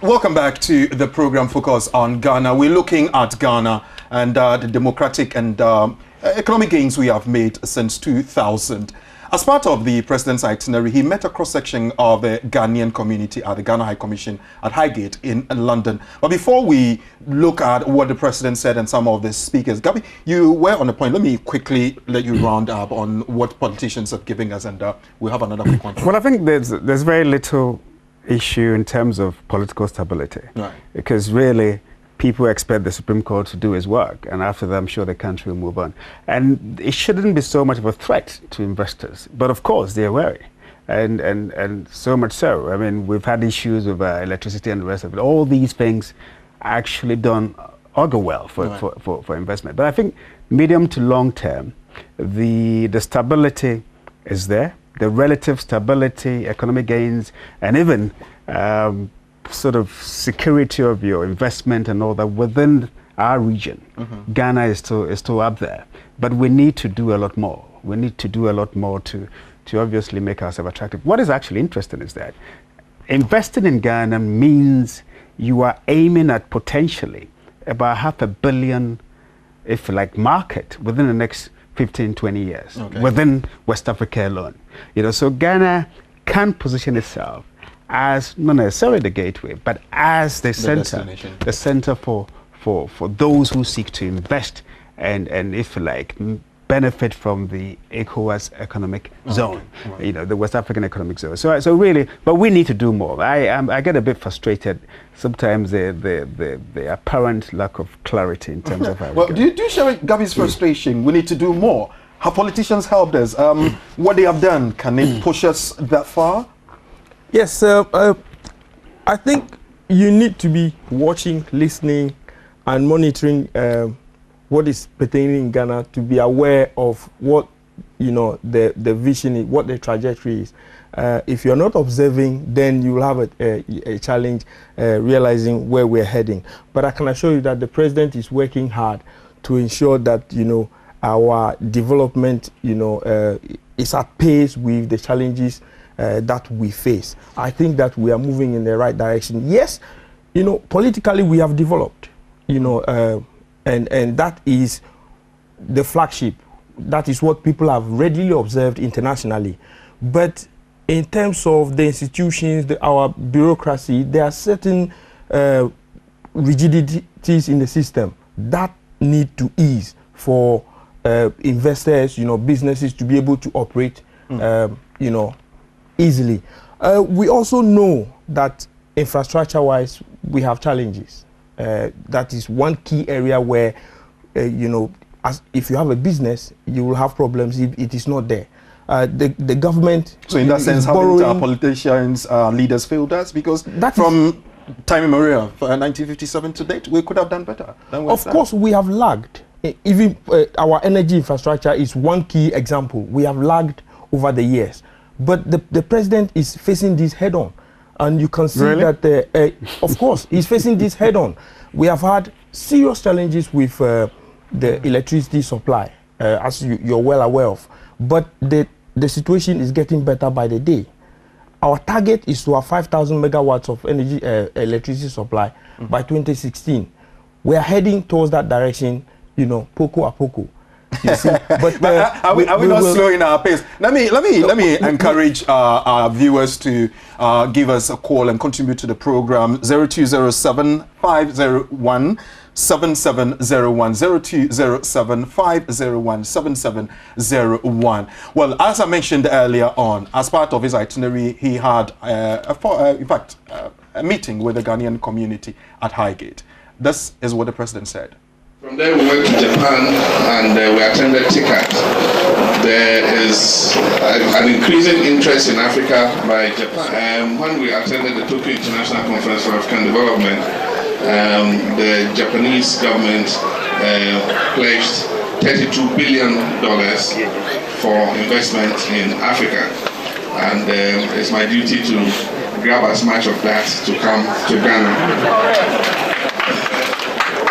Welcome back to the program Focus on Ghana. We're looking at Ghana and the democratic and economic gains we have made since 2000. As part of the president's itinerary, he met a cross-section of the Ghanaian community at the Ghana High Commission at Highgate in London. But before we look at what the president said and some of the speakers, Gabby, you were on a point. Let me quickly let you round up on what politicians are giving us, and we'll have another quick one. Well, I think there's very little issue in terms of political stability, right? Because really people expect the Supreme Court to do his work, and after that I'm sure the country will move on, and it shouldn't be so much of a threat to investors, but of course they're wary, and so much so. I mean, we've had issues with electricity and the rest of it. All these things actually don't augur well for investment, but I think medium to long term the stability is there. The relative stability, economic gains, and even sort of security of your investment and all that within our region. Ghana is still up there, but we need to do a lot more. We need to do a lot more to obviously make ourselves attractive. What is actually interesting is that investing in Ghana means you are aiming at potentially about $500 million, if you like, market within the next 15, 20 years, within West Africa alone. You know, so Ghana can position itself as not necessarily the gateway, but as the center for those who seek to invest and if you like, benefit from the ECOWAS economic zone, you know, the West African economic zone. So really, but we need to do more. I get a bit frustrated sometimes the apparent lack of clarity in terms of how. Well, do you share Gabby's frustration? We need to do more. Have politicians helped us? What they have done, can it push us that far? Yes, I think you need to be watching, listening, and monitoring what is pertaining in Ghana, to be aware of what, you know, the vision is, what the trajectory is. If you're not observing, then you will have a challenge realizing where we're heading. But I can assure you that the president is working hard to ensure that, you know, our development, you know, is at pace with the challenges that we face. I think that we are moving in the right direction. Yes, you know, politically we have developed, you know, and that is the flagship. That is what people have readily observed internationally. But in terms of the institutions, our bureaucracy, there are certain rigidities in the system that need to ease for investors, you know, businesses to be able to operate, you know, easily. We also know that infrastructure-wise, we have challenges. That is one key area where, you know, if you have a business, you will have problems if it is not there. The government. So in that sense, haven't our politicians, leaders failed us? Because from time immemorial, 1957 to date, we could have done better. Of course, we have lagged. Even our energy infrastructure is one key example. We have lagged over the years. But the president is facing this head on. And you can see that, of course, he's facing this head on. We have had serious challenges with the electricity supply, as you're well aware of. But the situation is getting better by the day. Our target is to have 5,000 megawatts of energy electricity supply by 2016. We are heading towards that direction, you know, poco a poco. You see? But are we not slowing our pace? Let me encourage our viewers to give us a call and contribute to the program. 0207 501 7701 0207 501 7701. Well, as I mentioned earlier on, as part of his itinerary, he had a meeting with the Ghanaian community at Highgate. This is what the president said. From there we went to Japan and we attended TICAD. There is an increasing interest in Africa by Japan. When we attended the Tokyo International Conference for African Development, the Japanese government pledged $32 billion for investment in Africa. And it's my duty to grab as much of that to come to Ghana.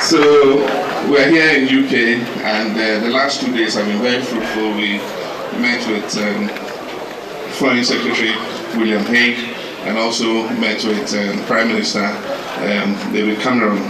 So we're here in UK, and the last 2 days have been very fruitful. We met with Foreign Secretary William Hague, and also met with Prime Minister David Cameron,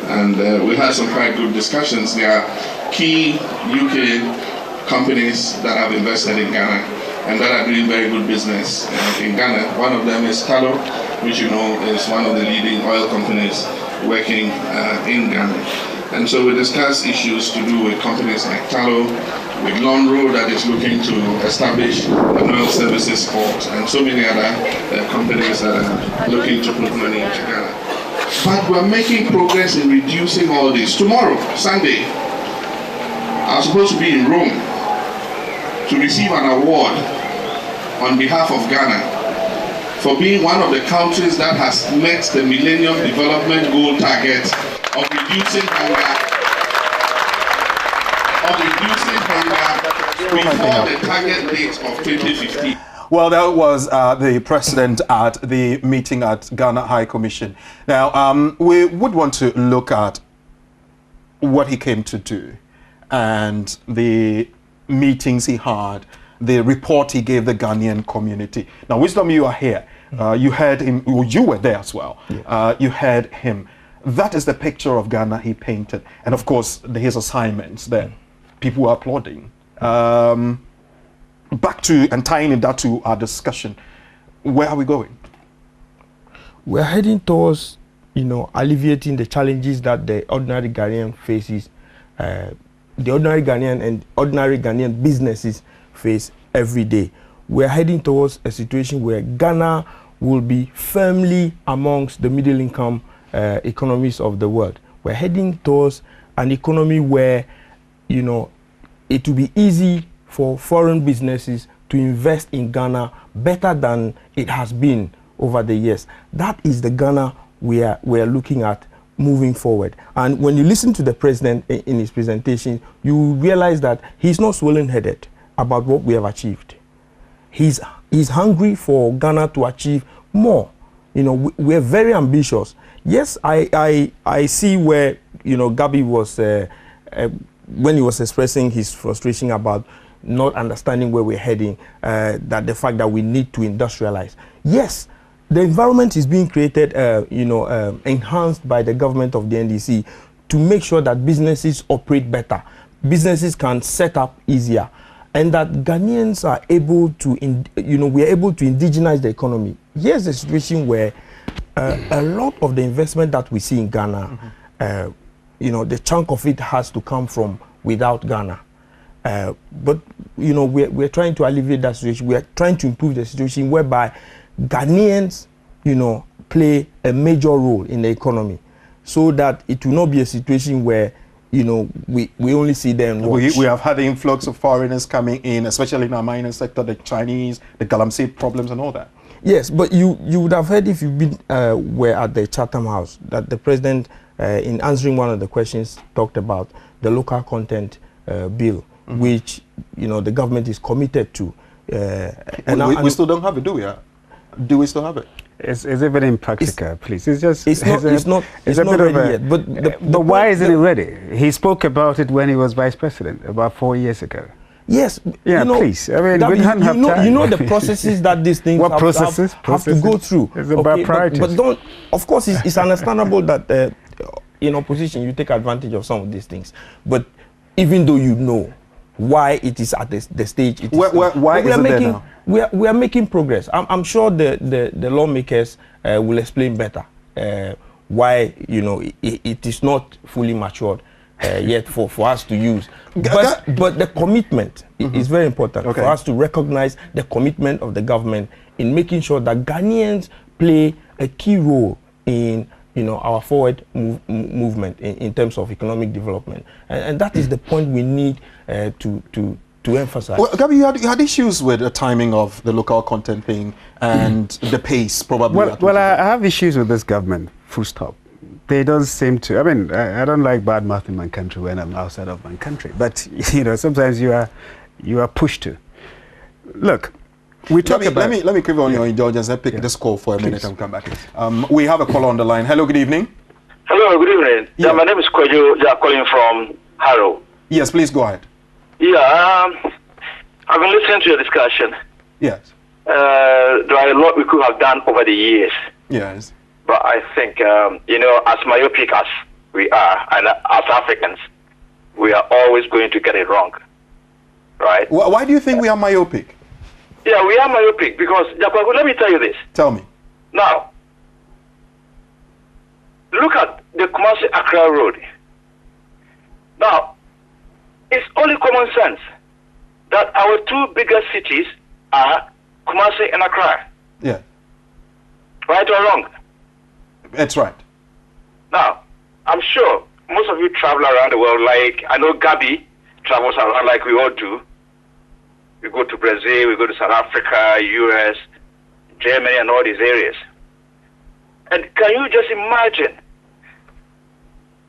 and we had some quite good discussions. There are key UK companies that have invested in Ghana and that are doing very good business in Ghana. One of them is Tullow, which you know is one of the leading oil companies working in Ghana. And so we discussed issues to do with companies like Tullow, with Lonro that is looking to establish an oil services port, and so many other companies that are looking to put money into Ghana. But we're making progress in reducing all this. Tomorrow, Sunday, I'm supposed to be in Rome to receive an award on behalf of Ghana for being one of the countries that has met the Millennium Development Goal target of reducing hunger, before the target date of 2050. Well, that was the president at the meeting at Ghana High Commission. Now, we would want to look at what he came to do and the meetings he had, the report he gave the Ghanaian community. Now, Wisdom, you are here. You heard him, you were there as well. Yeah. You heard him. That is the picture of Ghana he painted. And of course, his assignments there. People were applauding. Back to, and tying in that to our discussion, where are we going? We're heading towards, alleviating the challenges that the ordinary Ghanaian faces, the ordinary Ghanaian and ordinary Ghanaian businesses face every day. We're heading towards a situation where Ghana will be firmly amongst the middle income economies of the world. We're heading towards an economy where, it will be easy for foreign businesses to invest in Ghana better than it has been over the years. That is the Ghana we are looking at moving forward. And when you listen to the president in his presentation, you realize that he's not swollen-headed about what we have achieved. He's hungry for Ghana to achieve more. We're very ambitious. Yes, I see where, Gabi was, when he was expressing his frustration about not understanding where we're heading, that the fact that we need to industrialize. Yes, the environment is being created, enhanced by the government of the NDC to make sure that businesses operate better, businesses can set up easier, and that Ghanaians are able to, we are able to indigenize the economy. Here's a situation where a lot of the investment that we see in Ghana, the chunk of it has to come from without Ghana. But we're trying to alleviate that situation. We are trying to improve the situation whereby Ghanaians, play a major role in the economy, so that it will not be a situation where, we only see them watch. We have had the influx of foreigners coming in, especially in our mining sector, the Chinese, the Galamsey problems and all that. Yes, but you would have heard, if you've been were at the Chatham House, that the president, in answering one of the questions, talked about the local content bill, which the government is committed to. We still don't have it, do we? Do we still have it? Is it very impractical, please? It's just it's not ready yet. But why isn't it ready? He spoke about it when he was vice president about 4 years ago. Yes, yeah, please. I mean, we don't have time. You know the processes that these things have to go through. It's about priorities. But don't. Of course, it's understandable that in opposition you take advantage of some of these things. But even though you know why it is at the stage it is, why is it there now? We are making progress. I'm sure the lawmakers will explain better why it is not fully matured yet for us to use. But the commitment is very important for us to recognize the commitment of the government in making sure that Ghanaians play a key role in our forward movement in terms of economic development, and that is the point we need to emphasize. Well, Gabi, you had issues with the timing of the local content thing and the pace, probably. Well, I have issues with this government, full stop. They don't seem to, I don't like bad mouth in my country when I'm outside of my country, but, sometimes you are pushed to. Look, we talk about... Let me give on your indulgence and pick this call for a minute and come back. We have a caller on the line. Hello, good evening. Hello, good evening. Yeah, my name is Kwejo. You are calling from Harrow. Yes, please go ahead. Yeah, I've been listening to your discussion. Yes. There are a lot we could have done over the years. Yes. But I think, as myopic as we are, and as Africans, we are always going to get it wrong, right? Why do you think we are myopic? Yeah, we are myopic because, let me tell you this. Tell me. Now, look at the Kumasi-Accra Road. Now, it's only common sense that our two biggest cities are Kumasi and Accra. Yeah. Right or wrong? That's right. Now, I'm sure most of you travel around the world, like I know Gabi travels around like we all do. We go to Brazil, we go to South Africa, US, Germany, and all these areas. And can you just imagine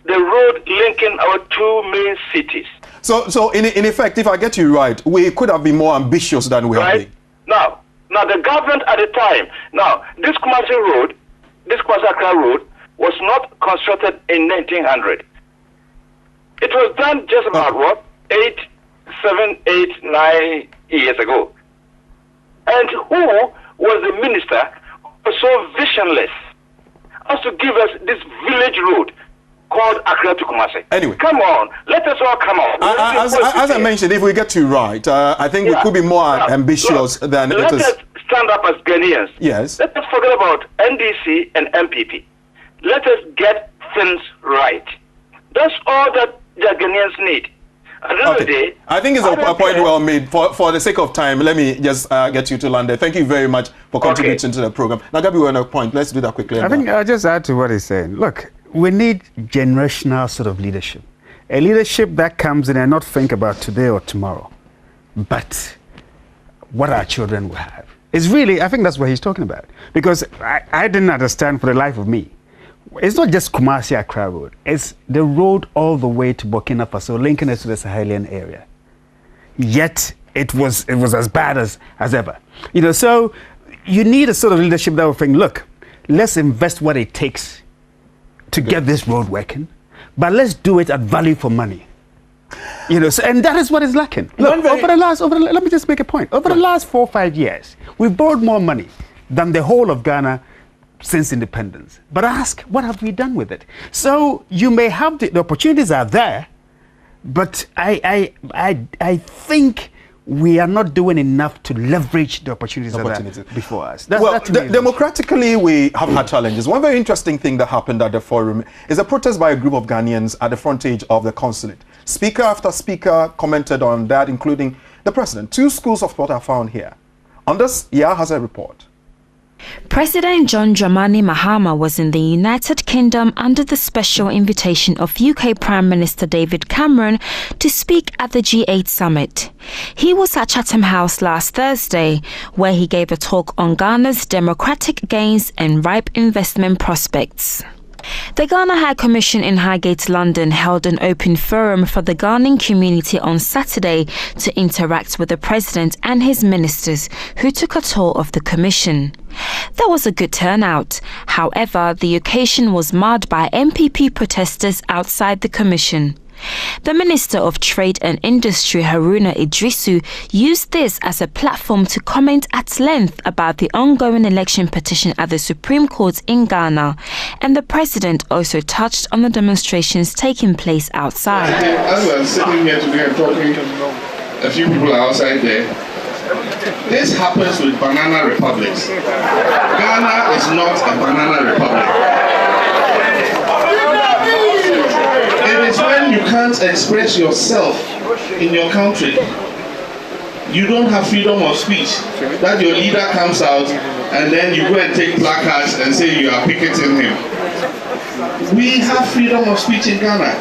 the road linking our two main cities? So in effect, if I get you right, we could have been more ambitious than we have been. Now, the government at the time, this Kumasi Road, this Kumasi-Accra Road, was not constructed in 1900. It was done just about 7, 8, 9 years ago. And who was the minister who was so visionless as to give us this village road called Accra to Kumasi? Anyway. Come on, let us all come on. As I mentioned, if we get you right, I think we could be more ambitious than it is. Let us stand up as Ghanaians. Yes. Let us forget about NDC and MPP. Let us get things right. That's all that the Ghanaians need. At the end of the day, I think it's a point well made. For the sake of time, let me just get you to London. Thank you very much for contributing to the program. Now, Gabi, we're on a point. Let's do that quickly. I think I'll just add to what he's saying. Look, we need generational sort of leadership. A leadership that comes in and not think about today or tomorrow, but what our children will have. It's really, I think that's what he's talking about. Because I didn't understand for the life of me. It's not just Kumasi-Accra Road. It's the road all the way to Burkina Faso, linking us to the Sahelian area. Yet it was as bad as ever. So you need a sort of leadership that will think, look, let's invest what it takes to get this road working, but let's do it at value for money. And that is what is lacking. Look, let me just make a point. Over the last 4 or 5 years, we've borrowed more money than the whole of Ghana since independence. But ask, what have we done with it? So you may have the opportunities are there, but I think we are not doing enough to leverage the opportunities that are before us. Democratically, we have had challenges. One very interesting thing that happened at the forum is a protest by a group of Ghanaians at the frontage of the consulate. Speaker after speaker commented on that, including the president. 2 schools of thought are found here. On this, Yah has a report. President John Dramani Mahama was in the United Kingdom under the special invitation of UK Prime Minister David Cameron to speak at the G8 summit. He was at Chatham House last Thursday, where he gave a talk on Ghana's democratic gains and ripe investment prospects. The Ghana High Commission in Highgate, London held an open forum for the Ghanaian community on Saturday to interact with the President and his ministers who took a tour of the Commission. There was a good turnout. However, the occasion was marred by MPP protesters outside the Commission. The Minister of Trade and Industry, Haruna Idrisu, used this as a platform to comment at length about the ongoing election petition at the Supreme Court in Ghana, and the President also touched on the demonstrations taking place outside. As we're sitting here today and talking, a few people are outside there. This happens with banana republics. Ghana is not a banana republic. It is when you can't express yourself in your country, you don't have freedom of speech, that your leader comes out and then you go and take placards and say you are picketing him. We have freedom of speech in Ghana.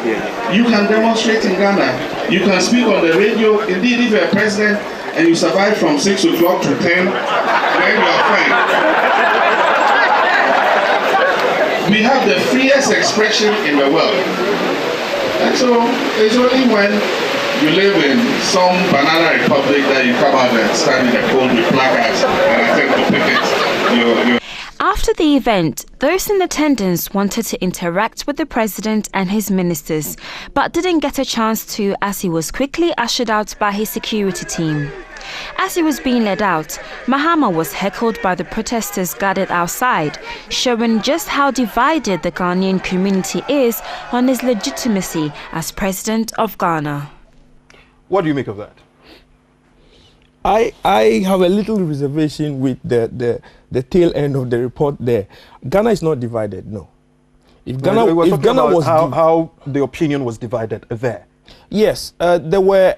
You can demonstrate in Ghana. You can speak on the radio. Indeed, if you're a president and you survive from 6 o'clock to 10, then you are fine. We have the freest expression in the world. And so it's only when you live in some banana republic that you come out and stand in the cold with placards and attempt to picket your... After After the event, those in attendance wanted to interact with the president and his ministers, but didn't get a chance to as he was quickly ushered out by his security team. As he was being led out, Mahama was heckled by the protesters gathered outside, showing just how divided the Ghanaian community is on his legitimacy as president of Ghana. What do you make of that? I have a little reservation with the tail end of the report there. Ghana is not divided, no. If Ghana was how the opinion was divided there. Yes, there were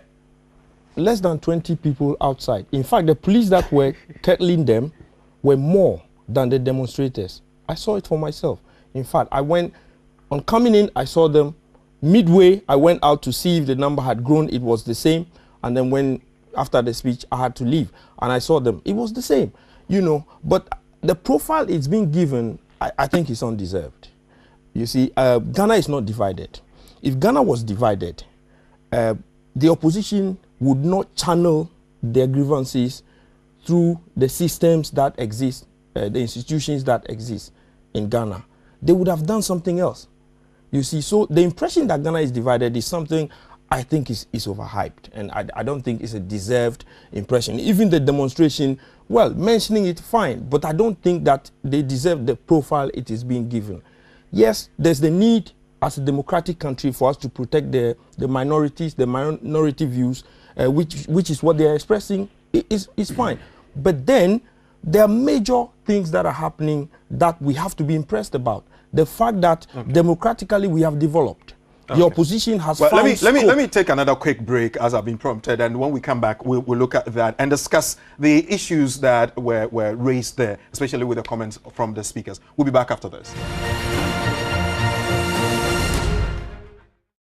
less than 20 people outside. In fact, the police that were kettling them were more than the demonstrators. I saw it for myself. In fact, on coming in, I saw them. Midway, I went out to see if the number had grown. It was the same. And then after the speech, I had to leave. And I saw them. It was the same, you know. But the profile it's being given, I think is undeserved. You see, Ghana is not divided. If Ghana was divided, the opposition would not channel their grievances through the systems that exist, the institutions that exist in Ghana. They would have done something else. You see, so the impression that Ghana is divided is something I think is overhyped, and I don't think it's a deserved impression. Even the demonstration, well, mentioning it, fine, but I don't think that they deserve the profile it is being given. Yes, there's the need as a democratic country for us to protect the minorities, the minority views, which is what they are expressing, is fine. But then there are major things that are happening that we have to be impressed about. The fact that democratically we have developed. The opposition has found let me take another quick break as I've been prompted, and when we come back we'll look at that and discuss the issues that were raised there, especially with the comments from the speakers. We'll be back after this.